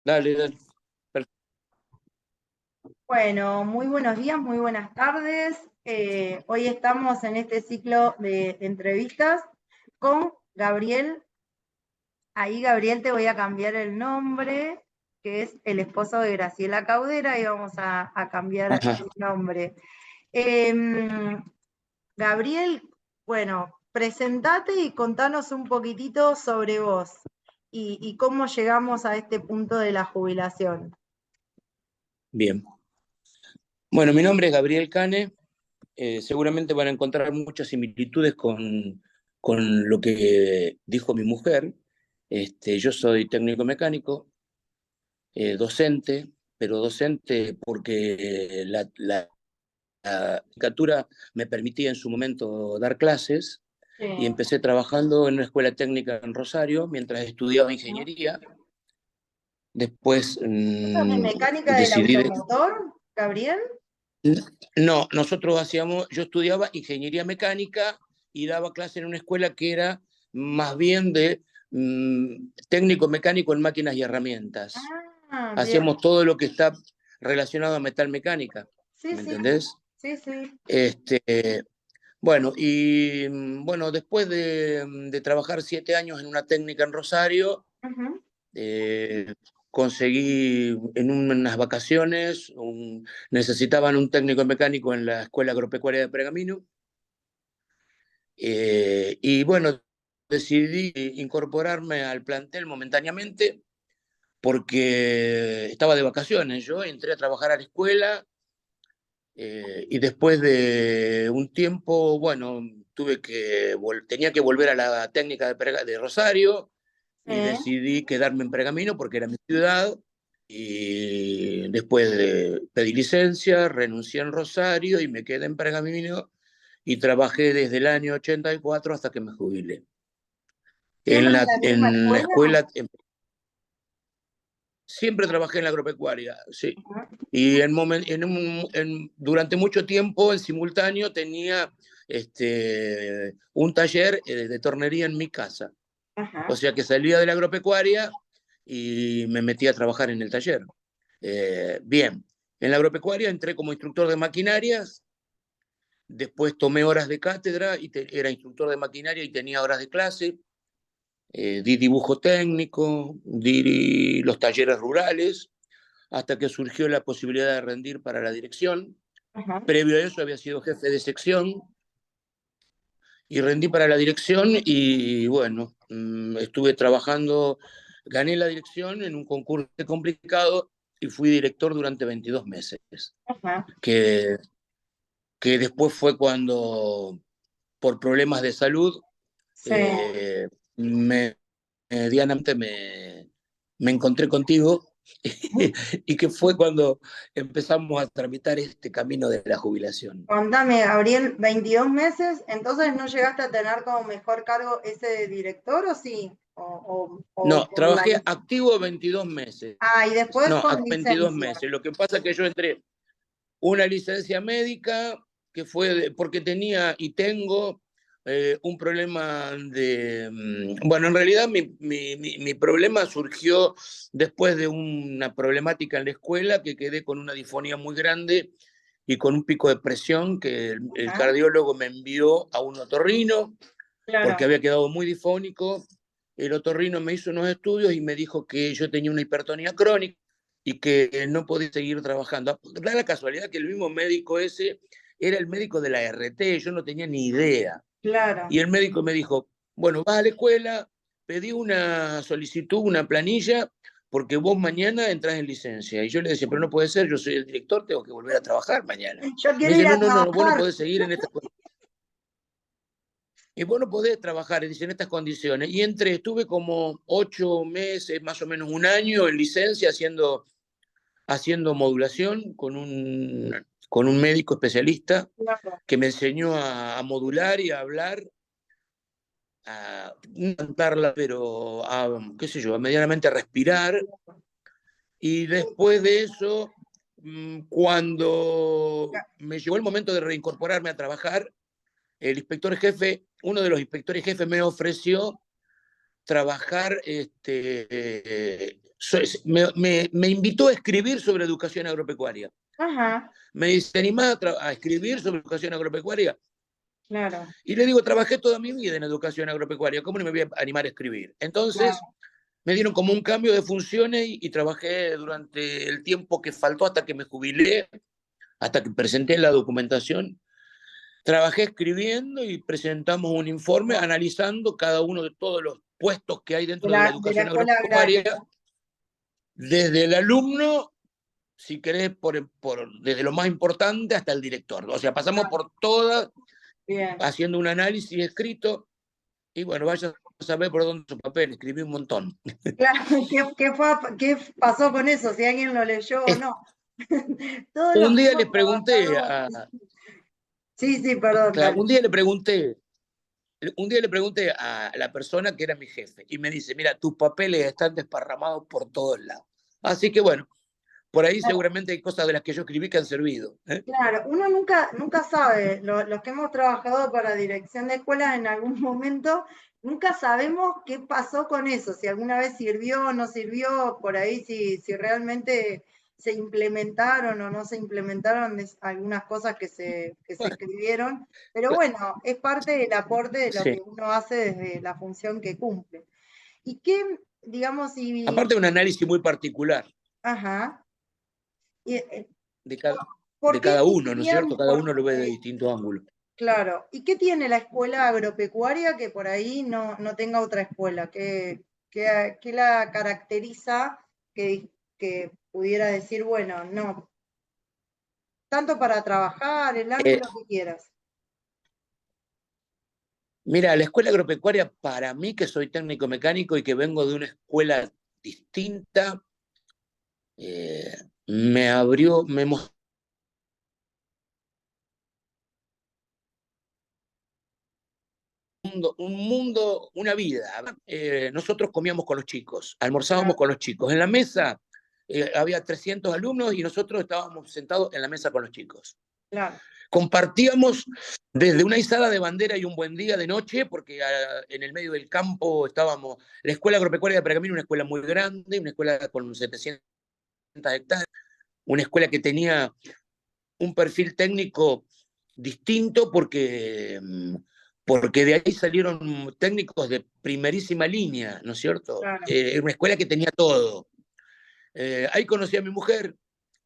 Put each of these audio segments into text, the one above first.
Dale, dale. Per- Bueno, muy buenos días, muy buenas tardes. Hoy estamos en este ciclo de entrevistas con Gabriel. Ahí, Gabriel, te voy a cambiar el nombre, que es el esposo de Graciela Caudera, y vamos a cambiar Ajá. el nombre. Em, Gabriel, bueno, presentate y contanos un poquitito sobre vos y cómo llegamos a este punto de la jubilación. Bien. Bueno, mi nombre es Gabriel Cane. Seguramente van a encontrar muchas similitudes con lo que dijo mi mujer. Yo soy técnico mecánico, docente, pero docente porque la jefatura me permitía en su momento dar clases Sí. y empecé trabajando en una escuela técnica en Rosario mientras estudiaba ¿No? ingeniería. Después ¿Cosas de mecánica del decidí automotor, Gabriel? No, yo estudiaba ingeniería mecánica y daba clase en una escuela que era más bien de técnico mecánico en máquinas y herramientas. Ah, bien. Hacíamos todo lo que está relacionado a metal mecánica, Sí, ¿me sí, entendés? sí, sí. Este, bueno, y bueno, después de trabajar 7 años en una técnica en Rosario, Ujú. eh, conseguí en unas vacaciones, necesitaban un técnico mecánico en la Escuela Agropecuaria de Pergamino, y bueno, decidí incorporarme al plantel momentáneamente porque estaba de vacaciones. Yo entré a trabajar a la escuela y después de un tiempo, bueno, tenía que volver a la técnica de Rosario y Sí. decidí quedarme en Pergamino porque era mi ciudad. Y después pedí licencia, renuncié en Rosario y me quedé en Pergamino y trabajé desde el año 84 hasta que me jubilé. ¿Siempre en la misma En la escuela? escuela, siempre trabajé en la agropecuaria, sí. Ujú. Y durante mucho tiempo, en simultáneo, tenía un taller de tornería en mi casa. O Ajá. sea que salía de la agropecuaria y me metí a trabajar en el taller. Bien, en la agropecuaria entré como instructor de maquinarias, después tomé horas de cátedra y era instructor de maquinaria y tenía horas de clase. Di dibujo técnico, di los talleres rurales, hasta que surgió la posibilidad de rendir para la dirección. Ajá. Previo a eso había sido jefe de sección y rendí para la dirección y bueno, estuve trabajando, gané la dirección en un concurso complicado y fui director durante 22 meses, Ajá. que, que después fue cuando, por problemas de salud, Sí. eh, me, medianamente me encontré contigo y que fue cuando empezamos a tramitar este camino de la jubilación. Contame, Gabriel, 22 meses, entonces no llegaste a tener como mejor cargo ese de director, ¿o sí? O No, por la... trabajé activo 22 meses. Ah, y después No, con 22 licencia. meses. Lo que pasa es que yo entré una licencia médica que fue porque tenía y tengo un problema bueno, en realidad mi problema surgió después de una problemática en la escuela que quedé con una disfonía muy grande y con un pico de presión que el Ajá. cardiólogo me envió a un otorrino porque Claro. había quedado muy difónico. El otorrino me hizo unos estudios y me dijo que yo tenía una hipertonía crónica y que no podía seguir trabajando. Da la casualidad que el mismo médico ese era el médico de la RT, yo no tenía ni idea. Claro. Y el médico me dijo, bueno, vas a la escuela, pedí una solicitud, una planilla, porque vos mañana entras en licencia. Y yo le decía, pero no puede ser, yo soy el director, tengo que volver a trabajar mañana. Yo Me quiero dice, ir no, a no, no, vos no trabajar. podés seguir en esta. Y vos no podés trabajar dice, en estas condiciones. Y estuve como 8 meses, más o menos un año en licencia haciendo modulación con un médico especialista Claro. que me enseñó a modular y a hablar, no cantarla, pero qué sé yo, medianamente a respirar. Y después de eso, cuando me llegó el momento de reincorporarme a trabajar, uno de los inspectores jefes me ofreció trabajar me invitó a escribir sobre educación agropecuaria. Ajá, Me dice, ¿te animás a escribir sobre educación agropecuaria? claro, Y le digo, trabajé toda mi vida en educación agropecuaria, ¿cómo no me voy a animar a escribir? Entonces, claro. me dieron como un cambio de funciones y trabajé durante el tiempo que faltó hasta que me jubilé, hasta que presenté la documentación. Trabajé escribiendo y presentamos un informe Bueno, analizando cada uno de todos los puestos que hay dentro de la de la educación escuela agraria, agropecuaria, desde el alumno, si querés, desde lo más importante hasta el director. O sea, pasamos claro, por todas, bien. haciendo un análisis escrito, y bueno, vaya a saber por dónde su papel, escribí un montón. Claro, ¿qué pasó con eso? Si alguien lo leyó o no. Todos los Un que día hemos le pregunté trabajado. Sí, sí, perdón, dale. un día le pregunté a la persona que era mi jefe y me dice, mira, tus papeles están desparramados por todos lados. Así que bueno, por ahí seguramente hay cosas de las que yo escribí que han servido. Claro, uno nunca sabe, los que hemos trabajado para dirección de escuelas en algún momento, nunca sabemos qué pasó con eso, si alguna vez sirvió o no sirvió, por ahí si realmente se implementaron o no se implementaron algunas cosas que se Bueno, escribieron, pero bueno, es parte del aporte de lo sí. que uno hace desde la función que cumple. ¿Y qué, digamos, Aparte de un análisis muy particular ajá, y, de cada, ¿por de qué cada uno, ¿no es elegirían cierto? Cada uno lo ve de distintos ángulos. claro, ¿y qué tiene la escuela agropecuaria que por ahí no tenga otra escuela? ¿Qué la caracteriza que pudiera decir, bueno, no, tanto para trabajar, el Eh, ángulo que quieras? Mira, la escuela agropecuaria, para mí que soy técnico mecánico y que vengo de una escuela distinta, eh, me mostró un mundo, una vida. Nosotros comíamos con los chicos, almorzábamos Claro, con los chicos. En la mesa había 300 alumnos y nosotros estábamos sentados en la mesa con los chicos. claro, Compartíamos desde una izada de bandera y un buen día de noche, porque en el medio del campo estábamos. La escuela agropecuaria de Pergamino, una escuela muy grande, una escuela con 700 hectáreas, una escuela que tenía un perfil técnico distinto porque de ahí salieron técnicos de primerísima línea, ¿no es cierto? claro, Era una escuela que tenía todo. Ahí conocí a mi mujer,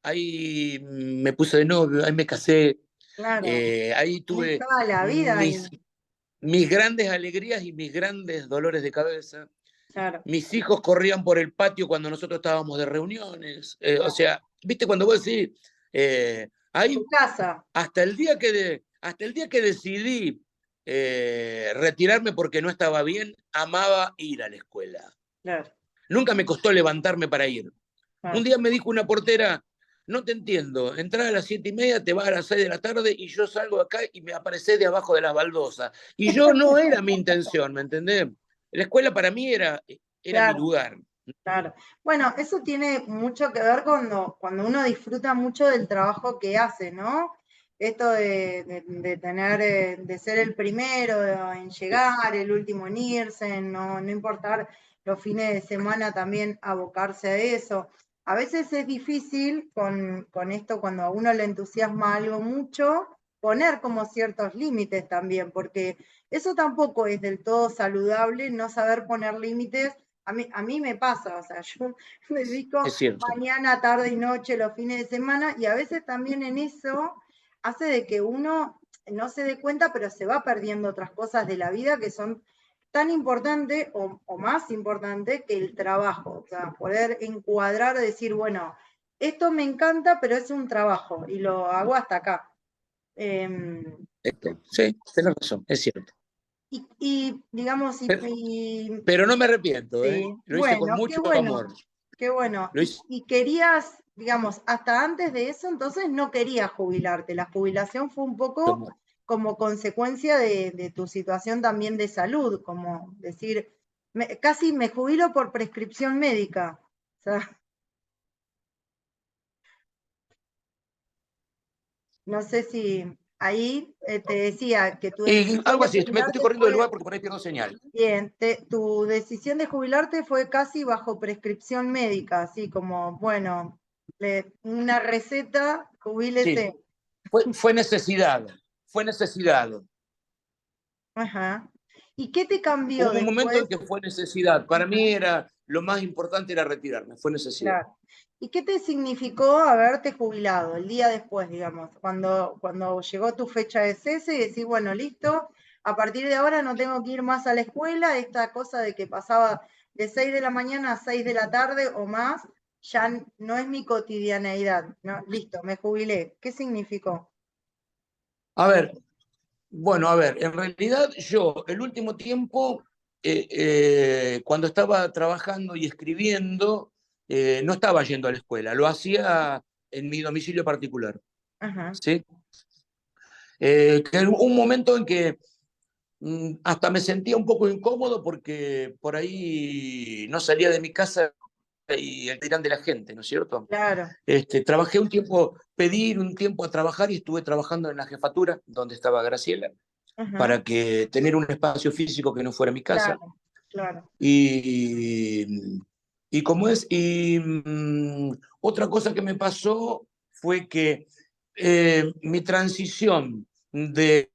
ahí me puse de novio, ahí me casé, claro. ahí Tenés tuve toda la vida ahí, mis grandes alegrías y mis grandes dolores de cabeza. claro, Mis hijos corrían por el patio cuando nosotros estábamos de reuniones. O claro. sea, viste cuando vos decís, Tu ahí casa, hasta el día que decidí retirarme porque no estaba bien, amaba ir a la escuela. claro, Nunca me costó levantarme para ir. Un claro. día me dijo una portera, no te entiendo, entrar a las 7:30, te vas a las 6 de la tarde y yo salgo acá y me aparecé de abajo de las baldosas. Y yo no era mi intención, ¿me entendés? La escuela para mí era mi Claro. lugar. Claro. Bueno, eso tiene mucho que ver cuando uno disfruta mucho del trabajo que hace, ¿no? Esto de tener, de ser el primero en llegar, el último en irse, en no importar los fines de semana también abocarse a eso. A veces es difícil con esto, cuando a uno le entusiasma algo mucho, poner como ciertos límites también, porque eso tampoco es del todo saludable, no saber poner límites a mí me pasa, o sea, yo me dedico Es cierto. mañana, tarde y noche, los fines de semana, y a veces también en eso hace de que uno no se dé cuenta, pero se va perdiendo otras cosas de la vida que son tan importantes o más importantes que el trabajo. O sea, poder encuadrar, decir, bueno, esto me encanta, pero es un trabajo y lo hago hasta acá. Sí, tenés razón, es cierto. Digamos, Pero, pero no me arrepiento, ¿eh? sí, Lo hice con bueno, mucho amor. qué bueno. Lo hice Y querías, digamos, hasta antes de eso, entonces no querías jubilarte. La jubilación fue un con poco amor. como consecuencia de tu situación también de salud, como decir, casi me jubilo por prescripción médica. O sea, no sé si. ahí te decía que tu Y decisión algo de así, me estoy jubilarte corriendo del fue, lugar porque por ahí pierdo señal. bien, tu decisión de jubilarte fue casi bajo prescripción médica, así como, bueno, una receta, Sí, jubílese. fue necesidad, fue necesidad. Ajá. ¿Y qué te cambió Hubo un momento después? en que fue necesidad. Para mí era lo más importante era retirarme, fue necesidad. Claro. ¿Y qué te significó haberte jubilado el día después, digamos, cuando llegó tu fecha de cese y decir, bueno, listo, a partir de ahora no tengo que ir más a la escuela, esta cosa de que pasaba de 6 de la mañana a 6 de la tarde o más, ya no es mi cotidianeidad, ¿no? Listo, me jubilé. ¿Qué significó? A ver, bueno, a ver, en realidad yo el último tiempo, cuando estaba trabajando y escribiendo, no estaba yendo a la escuela, lo hacía en mi domicilio particular, Ajá, ¿sí? Que hubo un momento en que hasta me sentía un poco incómodo porque por ahí no salía de mi casa y el tirán de la gente, ¿no es cierto? claro, Trabajé un tiempo, pedí un tiempo a trabajar y estuve trabajando en la jefatura donde estaba Graciela ajá, para que tener un espacio físico que no fuera mi casa. claro, claro, Y, y como es, y otra cosa que me pasó fue que mi transición de...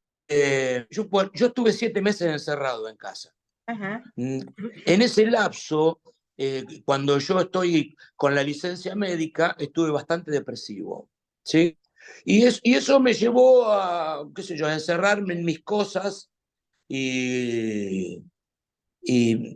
yo estuve 7 meses encerrado en casa. ajá, En ese lapso, cuando yo estoy con la licencia médica, estuve bastante depresivo, ¿sí? Y eso me llevó a, qué sé yo, a encerrarme en mis cosas y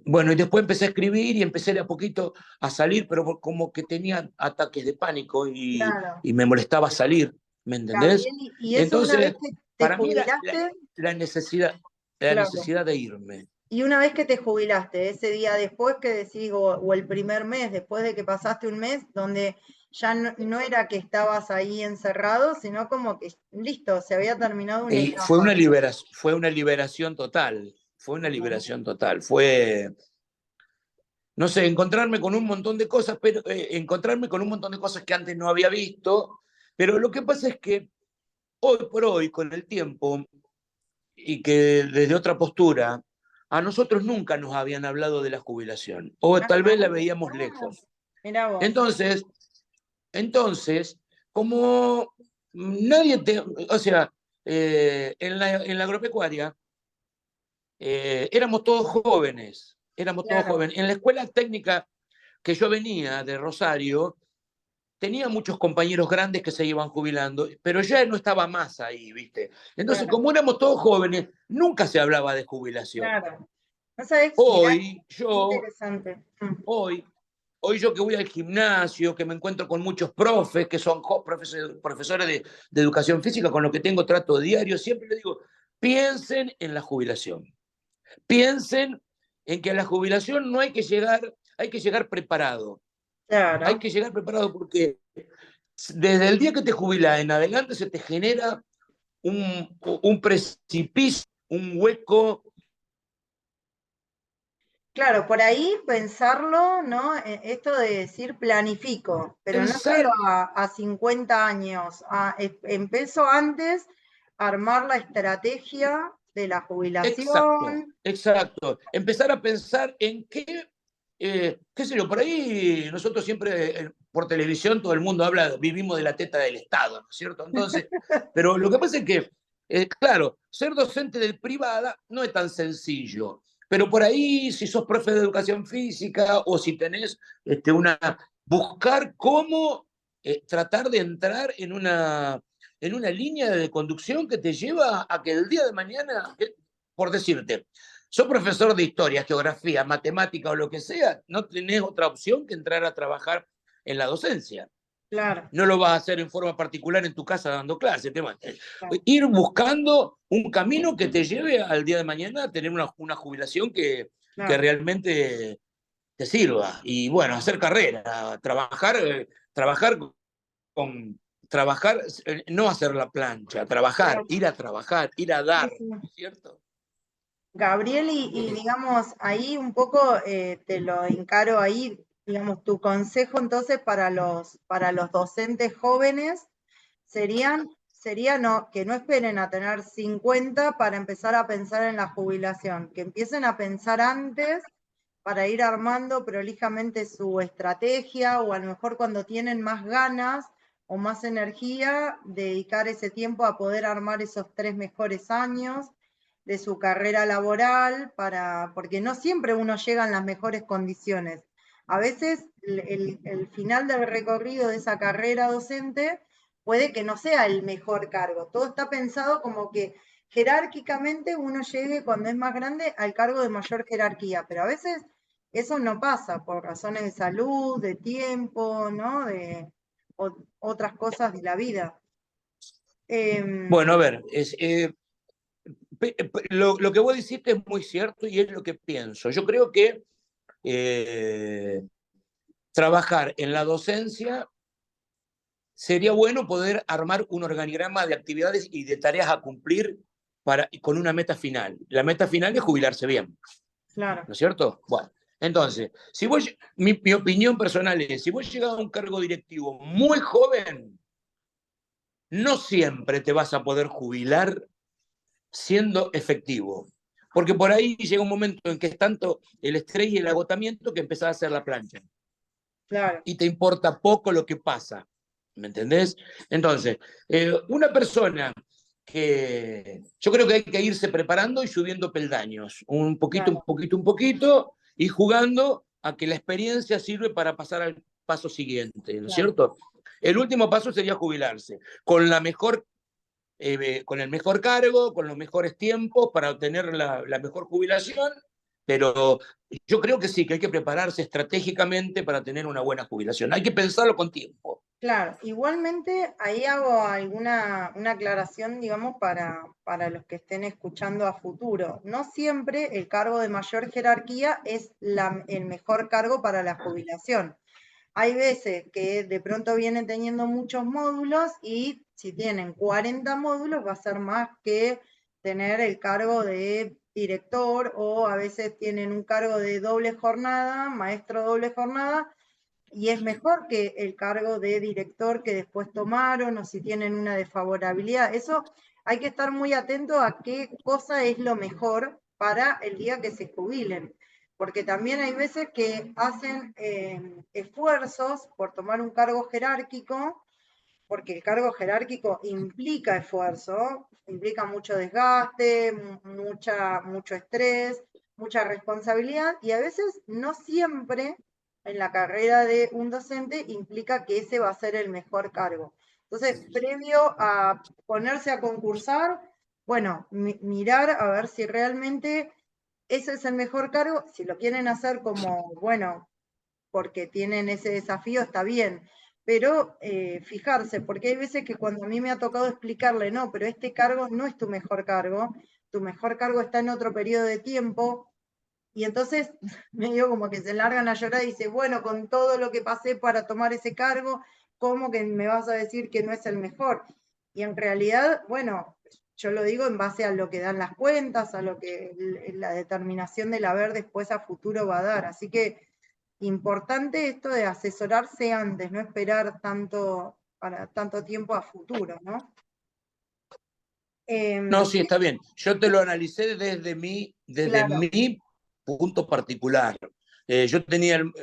bueno, y después empecé a escribir y empecé de a poquito a salir, pero como que tenía ataques de pánico claro. y me molestaba salir, ¿me entendés? Gabriel, y eso una vez Entonces, que te para mí jubilaste, la necesidad, la claro. necesidad de irme. Y una vez que te jubilaste, ese día después que decís, o el primer mes, después de que pasaste un mes, donde ya no era que estabas ahí encerrado, sino como que listo, se había terminado una Y etapa. fue una liberación total, fue una Ajá. liberación total, fue, no sé, encontrarme con un montón de cosas, pero encontrarme con un montón de cosas que antes no había visto, pero lo que pasa es que hoy por hoy, con el tiempo, y que desde otra postura, a nosotros nunca nos habían hablado de la jubilación, o tal Ajá. vez la veíamos Ah, lejos. mirá vos. Entonces, entonces como nadie te, o sea, en la agropecuaria, éramos todos Claro, jóvenes. En la escuela técnica que yo venía de Rosario, tenía muchos compañeros grandes que se iban jubilando, pero ya no estaba más ahí, ¿viste? Entonces, claro, como éramos todos jóvenes, nunca se hablaba de jubilación. claro. ¿No sabés? Mirá, Hoy, qué yo, interesante. hoy, hoy yo que voy al gimnasio, que me encuentro con muchos profes, que son profesores de educación física, con los que tengo trato diario, siempre les digo, piensen en la jubilación. Piensen en que a la jubilación no hay que llegar preparado. Hay Claro. que llegar preparado porque desde el día que te jubilas en adelante se te genera un precipicio, un hueco. Claro, por ahí pensarlo, ¿no? Esto de decir planifico, pero no Pensar espero a 50 años. Empiezo antes a armar la estrategia de la exacto, jubilación. exacto. Empezar a pensar en qué sé yo, por ahí nosotros siempre por televisión todo el mundo habla, vivimos de la teta del Estado, ¿no es cierto? Entonces, pero lo que pasa es que, claro, ser docente de privada no es tan sencillo, pero por ahí si sos profe de educación física o si tenés buscar cómo tratar de entrar en una línea de conducción que te lleva a que el día de mañana, por decirte, sos profesor de historia, geografía, matemática o lo que sea, no tenés otra opción que entrar a trabajar en la docencia. Claro, No lo vas a hacer en forma particular en tu casa dando clases. claro, Ir buscando un camino que te lleve al día de mañana a tener una jubilación que claro. realmente te sirva. Y bueno, hacer carrera, trabajar con, trabajar, no hacer la plancha, trabajar, Claro. ir a Sí, dar, sí. ¿no es cierto? Gabriel, y digamos, ahí un poco te lo encaro ahí, digamos, tu consejo entonces para los docentes jóvenes serían sería que no esperen a tener 50 para empezar a pensar en la jubilación, que empiecen a pensar antes para ir armando prolijamente su estrategia, o a lo mejor cuando tienen más ganas o más energía, dedicar ese tiempo a poder armar esos 3 mejores años de su carrera laboral, porque no siempre uno llega en las mejores condiciones. A veces el final del recorrido de esa carrera docente puede que no sea el mejor cargo. Todo está pensado como que jerárquicamente uno llegue cuando es más grande al cargo de mayor jerarquía, pero a veces eso no pasa por razones de salud, de tiempo, ¿no? De otras cosas de la vida. Bueno, a ver, lo que vos dijiste es muy cierto y es lo que pienso. Yo creo que trabajar en la docencia sería bueno poder armar un organigrama de actividades y de tareas a cumplir con una meta final. La meta final es jubilarse bien. Claro. ¿No es cierto? Bueno, entonces, si vos, mi opinión personal es, si vos llegás a un cargo directivo muy joven, no siempre te vas a poder jubilar siendo efectivo. Porque por ahí llega un momento en que es tanto el estrés y el agotamiento que empezás a hacer la plancha. Claro. Y te importa poco lo que pasa. ¿Me entendés? Entonces, una persona que yo creo que hay que irse preparando y subiendo peldaños, un poquito, Claro. un poquito, un poquito, y jugando a que la experiencia sirve para pasar al paso siguiente, ¿no es Claro. cierto? El último paso sería jubilarse, con el mejor cargo, con los mejores tiempos para obtener la mejor jubilación, pero yo creo que sí, que hay que prepararse estratégicamente para tener una buena jubilación. Hay que pensarlo con tiempo. Claro, igualmente ahí hago una aclaración, digamos, para los que estén escuchando a futuro. No siempre el cargo de mayor jerarquía es el mejor cargo para la jubilación. Hay veces que de pronto vienen teniendo muchos módulos y si tienen 40 módulos va a ser más que tener el cargo de director, o a veces tienen un cargo de doble jornada, maestro doble jornada, y es mejor que el cargo de director que después tomaron, o si tienen una desfavorabilidad. Eso hay que estar muy atento a qué cosa es lo mejor para el día que se jubilen, porque también hay veces que hacen esfuerzos por tomar un cargo jerárquico, porque el cargo jerárquico implica esfuerzo, implica mucho desgaste, mucho estrés, mucha responsabilidad, y a veces no siempre en la carrera de un docente implica que ese va a ser el mejor cargo. Entonces, previo a ponerse a concursar, bueno, mirar a ver si realmente ese es el mejor cargo. Si lo quieren hacer como, bueno, porque tienen ese desafío, está bien, pero fijarse, porque hay veces que cuando a mí me ha tocado explicarle, no, pero este cargo no es tu mejor cargo está en otro periodo de tiempo, y entonces medio como que se largan a llorar y dice, bueno, con todo lo que pasé para tomar ese cargo, ¿cómo que me vas a decir que no es el mejor? Y en realidad, bueno, yo lo digo en base a lo que dan las cuentas, a lo que la determinación del haber después a futuro va a dar. Así que importante esto de asesorarse antes, no esperar para tanto tiempo a futuro, ¿no? No, sí, está bien. Yo te lo analicé desde Claro, mi punto particular. Yo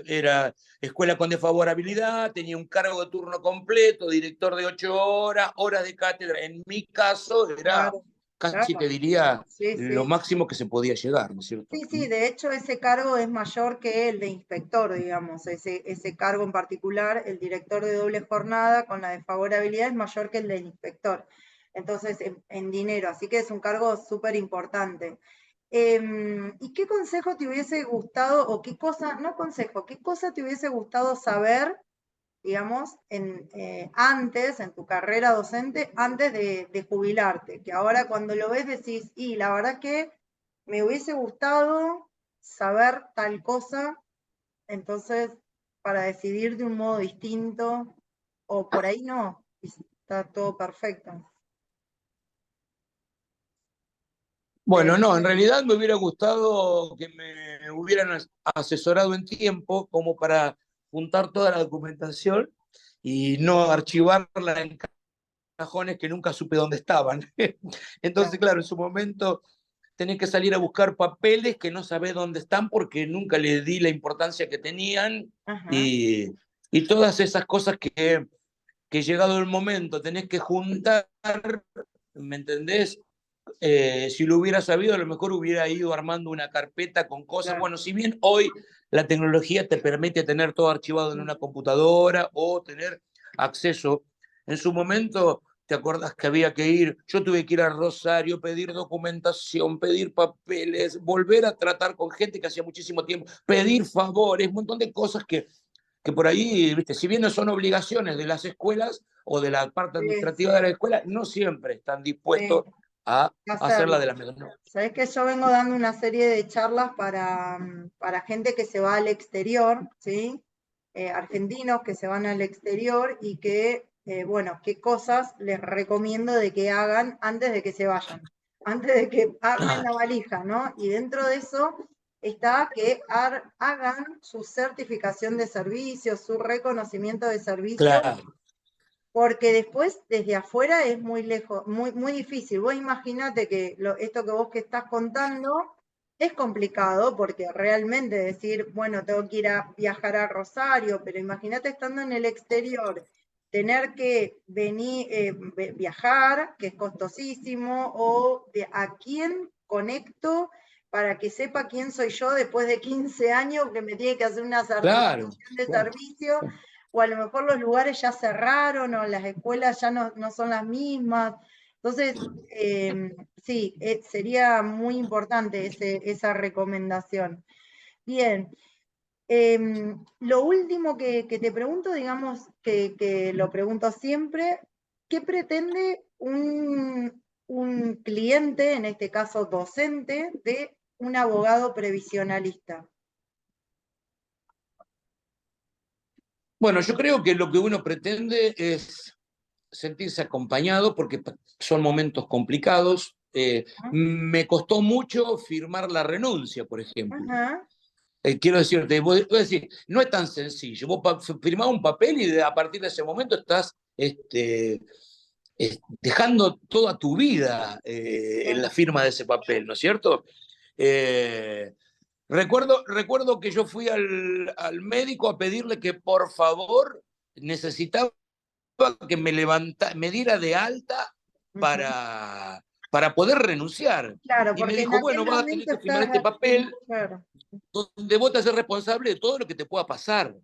era escuela con desfavorabilidad, tenía un cargo de turno completo, director de 8 horas, horas de cátedra. En mi caso era claro, casi, te claro. diría, Sí, lo sí. máximo que se podía llegar, ¿no es cierto? Sí, sí, de hecho ese cargo es mayor que el de inspector, digamos, ese cargo en particular, el director de doble jornada con la desfavorabilidad es mayor que el del inspector, entonces en dinero, así que es un cargo súper importante. ¿Y qué consejo te hubiese gustado, o qué cosa, no consejo, qué cosa te hubiese gustado saber, digamos, antes, en tu carrera docente, antes de jubilarte? Que ahora cuando lo ves decís, y la verdad que me hubiese gustado saber tal cosa, entonces, para decidir de un modo distinto, o por ahí no, y está todo perfecto. Bueno, no, en realidad me hubiera gustado que me hubieran asesorado en tiempo como para juntar toda la documentación y no archivarla en cajones que nunca supe dónde estaban. Entonces, claro. claro, en su momento tenés que salir a buscar papeles que no sabés dónde están porque nunca les di la importancia que tenían Ajá, y todas esas cosas que llegado el momento tenés que juntar, ¿me entendés? Si lo hubiera sabido, a lo mejor hubiera ido armando una carpeta con cosas. claro. Bueno, si bien hoy la tecnología te permite tener todo archivado en una computadora o tener acceso, en su momento, ¿te acordás que había que ir? Yo tuve que ir a Rosario, pedir documentación, pedir papeles, volver a tratar con gente que hacía muchísimo tiempo, pedir favores, un montón de cosas que por ahí, ¿viste? Si bien no son obligaciones de las escuelas o de la parte Sí, administrativa de la sí, escuela, no siempre están sí, dispuestos a hacerla de hacerlo. la mejor. No. Sabés que yo vengo dando una serie de charlas para gente que se va al exterior, ¿sí? Argentinos que se van al exterior y que, bueno, qué cosas les recomiendo de que hagan antes de que se vayan, antes de que armen Ah, la valija, ¿no? Y dentro de eso está que hagan su certificación de servicio, su reconocimiento de servicio, claro, porque después desde afuera es muy lejos, muy, muy difícil. Vos imaginate que esto que vos que estás contando es complicado porque realmente decir, bueno, tengo que ir a viajar a Rosario, pero imagínate estando en el exterior, tener que venir, viajar, que es costosísimo, o a quién conecto para que sepa quién soy yo después de 15 años que me tiene que hacer una claro, certificación de claro. servicio, o a lo mejor los lugares ya cerraron o las escuelas ya no son las mismas. Entonces, sí, sería muy importante esa recomendación. Bien, lo último que te pregunto, digamos que lo pregunto siempre, ¿qué pretende un cliente, en este caso docente, de un abogado previsionalista? Bueno, yo creo que lo que uno pretende es sentirse acompañado porque son momentos complicados. Me costó mucho firmar la renuncia, por ejemplo. Ajá, Quiero decirte, vos decís, no es tan sencillo. Vos firmás un papel y a partir de ese momento estás dejando toda tu vida en la claro, firma de ese papel, ¿no es cierto? Eh, recuerdo que yo fui al médico a pedirle que por favor necesitaba que me diera de alta ujú. para poder renunciar. Claro, Y me porque en dijo, aquel bueno, vas a tener momento que firmar este estás, papel claro, donde vos te haces responsable de todo lo que te pueda pasar.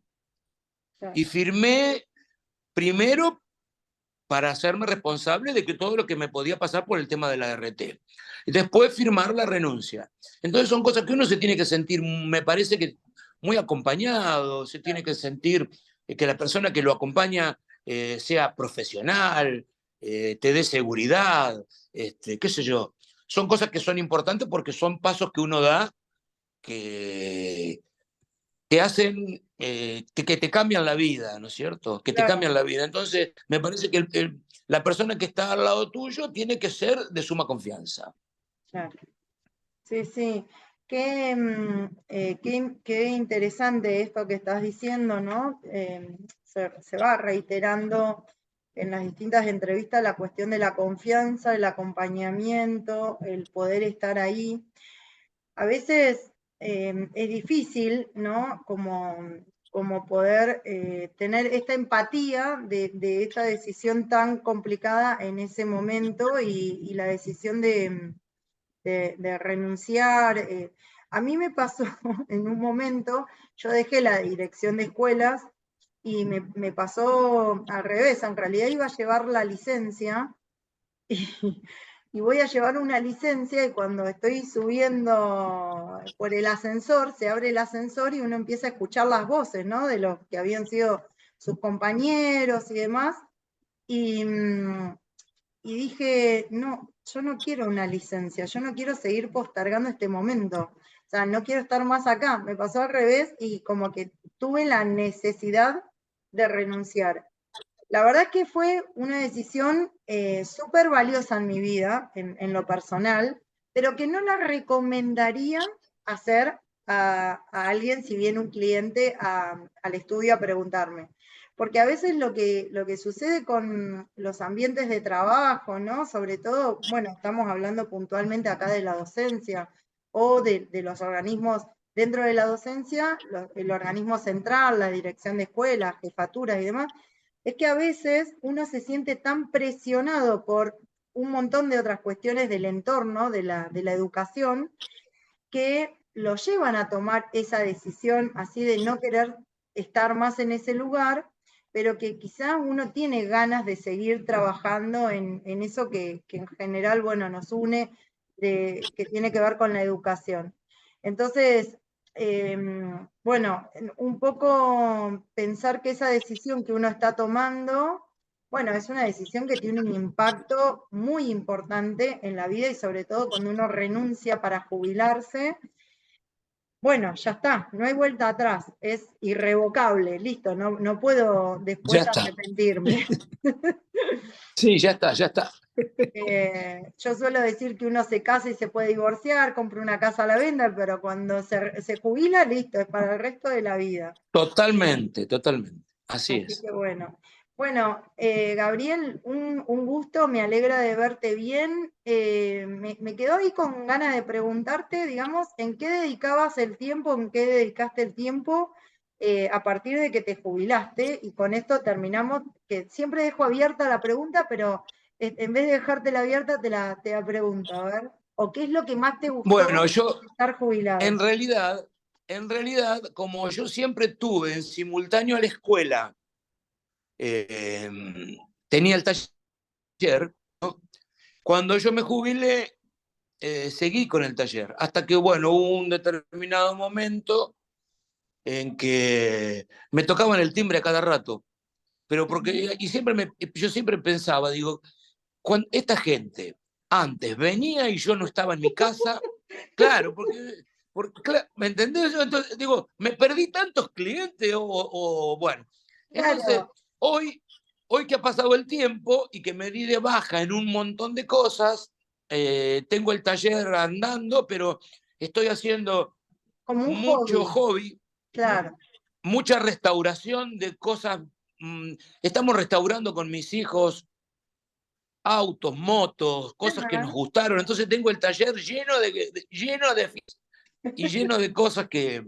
claro, Y firmé primero para hacerme responsable de que todo lo que me podía pasar por el tema de la RT. Y después firmar la renuncia. Entonces son cosas que uno se tiene que sentir, me parece que muy acompañado, se tiene que sentir que la persona que lo acompaña sea profesional, te dé seguridad, qué sé yo. Son cosas que son importantes porque son pasos que uno da que, que hacen, que te cambian la vida, ¿no es cierto? Que te claro, cambian la vida. Entonces, me parece que la persona que está al lado tuyo tiene que ser de suma confianza. claro. Sí, sí. Qué interesante esto que estás diciendo, ¿no? Se va reiterando en las distintas entrevistas la cuestión de la confianza, el acompañamiento, el poder estar ahí. A veces es difícil, ¿no? Como poder tener esta empatía de esta decisión tan complicada en ese momento y la decisión de renunciar. A mí me pasó en un momento, yo dejé la dirección de escuelas y me pasó al revés, en realidad iba a llevar la licencia y, y voy a llevar una licencia y cuando estoy subiendo por el ascensor, se abre el ascensor y uno empieza a escuchar las voces, ¿no? De los que habían sido sus compañeros y demás. Y, y dije, no, yo no quiero una licencia, yo no quiero seguir postergando este momento. O sea, no quiero estar más acá. Me pasó al revés y como que tuve la necesidad de renunciar. La verdad que fue una decisión súper valiosa en mi vida, en lo personal, pero que no la recomendaría hacer a alguien si viene un cliente al estudio a preguntarme. porque a veces lo que sucede con los ambientes de trabajo, ¿no? Sobre todo, bueno, estamos hablando puntualmente acá de la docencia o de los organismos dentro de la docencia, el organismo central, la dirección de escuelas, jefaturas y demás, es que a veces uno se siente tan presionado por un montón de otras cuestiones del entorno, de la educación, que lo llevan a tomar esa decisión así de no querer estar más en ese lugar, pero que quizás uno tiene ganas de seguir trabajando en eso que en general, bueno, nos une, que tiene que ver con la educación. Entonces, eh, bueno, un poco pensar que esa decisión que uno está tomando, bueno, es una decisión que tiene un impacto muy importante en la vida y sobre todo cuando uno renuncia para jubilarse, bueno, ya está, no hay vuelta atrás, es irrevocable, listo, no puedo Ya después está. arrepentirme. Sí, ya está, ya está. Yo suelo decir que uno se casa y se puede divorciar, compra una casa a la venta, pero cuando se jubila, listo, es para el resto de la vida. Totalmente, totalmente. Así Así es. que bueno. Bueno, Gabriel, un gusto, me alegra de verte bien. Me quedo ahí con ganas de preguntarte, digamos, ¿en qué dedicabas el tiempo, en qué dedicaste el tiempo a partir de que te jubilaste? Y con esto terminamos, que siempre dejo abierta la pregunta, pero en vez de dejártela abierta, te la pregunto, a ver, ¿o qué es lo que más te gustó Bueno, yo de estar jubilado? en realidad, como yo siempre tuve en simultáneo a la escuela, eh, tenía el taller, ¿no? Cuando yo me jubilé, seguí con el taller, hasta que, bueno, hubo un determinado momento en que me tocaban el timbre a cada rato, pero Ujú. porque, y yo siempre pensaba, digo, cuando esta gente antes venía y yo no estaba en mi casa, claro, ¿me entendés? Yo entonces, digo, me perdí tantos clientes bueno. Entonces, Claro, hoy, hoy que ha pasado el tiempo y que me di de baja en un montón de cosas, tengo el taller andando, pero estoy haciendo como un mucho hobby, hobby, claro. mucha restauración de cosas. Estamos restaurando con mis hijos autos, motos, cosas que nos Ajá, gustaron. Entonces tengo el taller y lleno de cosas que...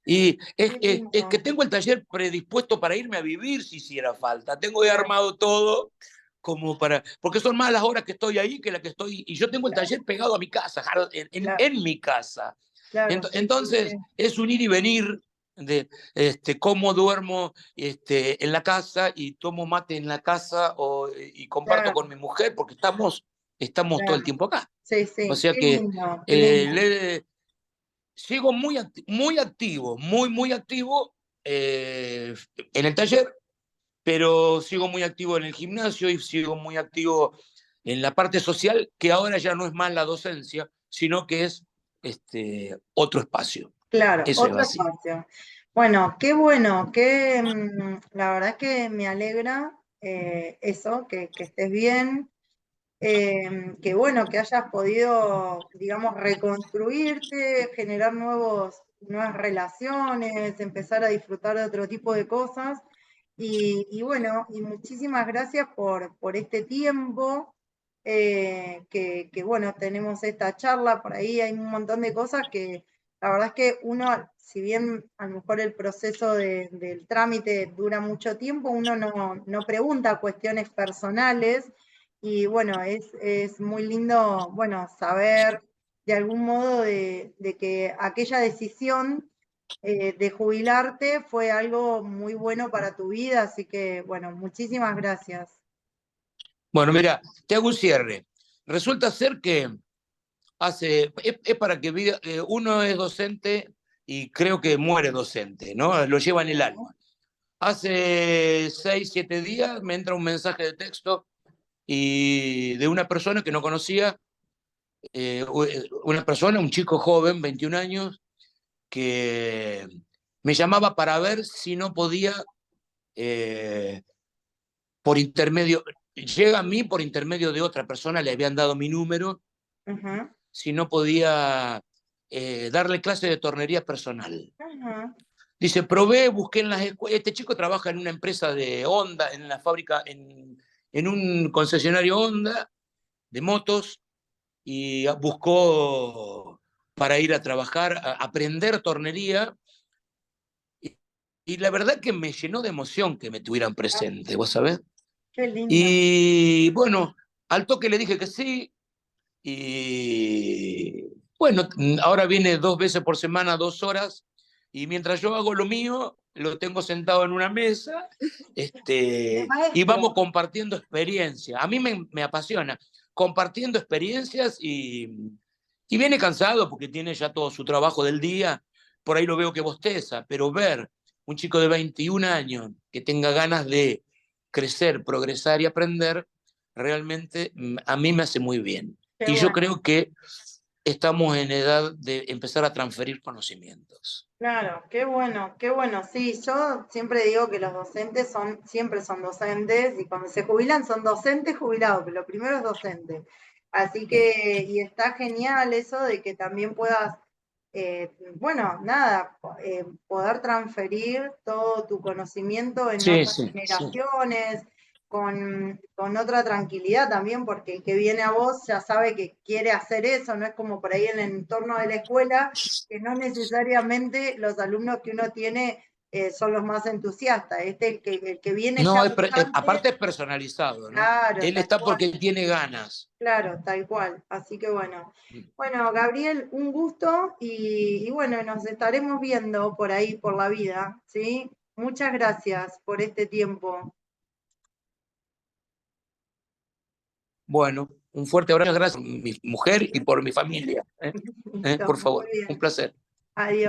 Y qué es que lindo. tengo el taller predispuesto para irme a vivir si hiciera falta. Tengo ya Claro, armado todo como para... Porque son más las horas que estoy ahí que las que estoy... Y yo tengo el claro, taller pegado a mi casa, claro, en mi casa. claro, sí, sí, Entonces sí, es un ir y venir de cómo duermo en la casa y tomo mate en la casa y comparto claro, con mi mujer porque estamos todo el claro, tiempo acá. sí, O sí, sea qué que lindo, qué lindo, sigo muy activo, muy activo en el taller, pero sigo muy activo en el gimnasio y sigo muy activo en la parte social, que ahora ya no es más la docencia, sino que es otro espacio. claro, Eso es otro así. espacio. Bueno, qué bueno, que la verdad es que me alegra eso, que estés bien, que bueno, que hayas podido, digamos, reconstruirte, generar nuevas relaciones, empezar a disfrutar de otro tipo de cosas. Y bueno, y muchísimas gracias por este tiempo, bueno, tenemos esta charla, por ahí hay un montón de cosas que la verdad es que uno, si bien a lo mejor el proceso del trámite dura mucho tiempo, uno no pregunta cuestiones personales y bueno, es muy lindo, bueno, saber de algún modo de que aquella decisión de jubilarte fue algo muy bueno para tu vida, así que bueno, muchísimas gracias. Bueno, mira, te hago un cierre. Resulta ser que es para que uno es docente y creo que muere docente, ¿no? Lo lleva en el alma. Hace 6, 7 días me entra un mensaje de texto y de una persona que no conocía, una persona, un chico joven, 21 años, que me llamaba para ver si no podía, eh, por intermedio, llega a mí por intermedio de otra persona, le habían dado mi número, Ujú, si no podía darle clase de tornería personal. ujú. Dice, probé, busqué en las escuelas. Este chico trabaja en una empresa de Honda, en la fábrica, en un concesionario Honda de motos, y buscó para ir a trabajar, a aprender tornería. Y la verdad que me llenó de emoción que me tuvieran presente, ¿vos sabés? Qué lindo. Y bueno, al toque le dije que sí. Y bueno, ahora viene 2 veces por semana, 2 horas. Y mientras yo hago lo mío, lo tengo sentado en una mesa, De y vamos maestro. compartiendo experiencias. A mí me apasiona compartiendo experiencias, y viene cansado porque tiene ya todo su trabajo del día. Por ahí lo veo que bosteza, pero ver un chico de 21 años que tenga ganas de crecer, progresar y aprender, realmente a mí me hace muy bien. Qué Y yo bueno. creo que estamos en edad de empezar a transferir conocimientos. Claro, qué bueno, qué bueno. Sí, yo siempre digo que los docentes siempre son docentes y cuando se jubilan son docentes jubilados, pero lo primero es docente. Así que, y está genial eso de que también puedas, bueno, nada, poder transferir todo tu conocimiento en Sí, otras sí, sí. generaciones, con otra tranquilidad también, porque el que viene a vos ya sabe que quiere hacer eso, no es como por ahí en el entorno de la escuela que no necesariamente los alumnos que uno tiene son los más entusiastas. El que viene ya No, buscante, aparte es personalizado, ¿no? claro, Él tal está cual, porque tiene ganas. claro, tal cual. Así que bueno. Bueno, Gabriel, un gusto y bueno, nos estaremos viendo por ahí, por la vida, ¿sí? Muchas gracias por este tiempo. Bueno, un fuerte abrazo, gracias por mi mujer y por mi familia. Listo, Por muy favor, un bien. placer. Adiós.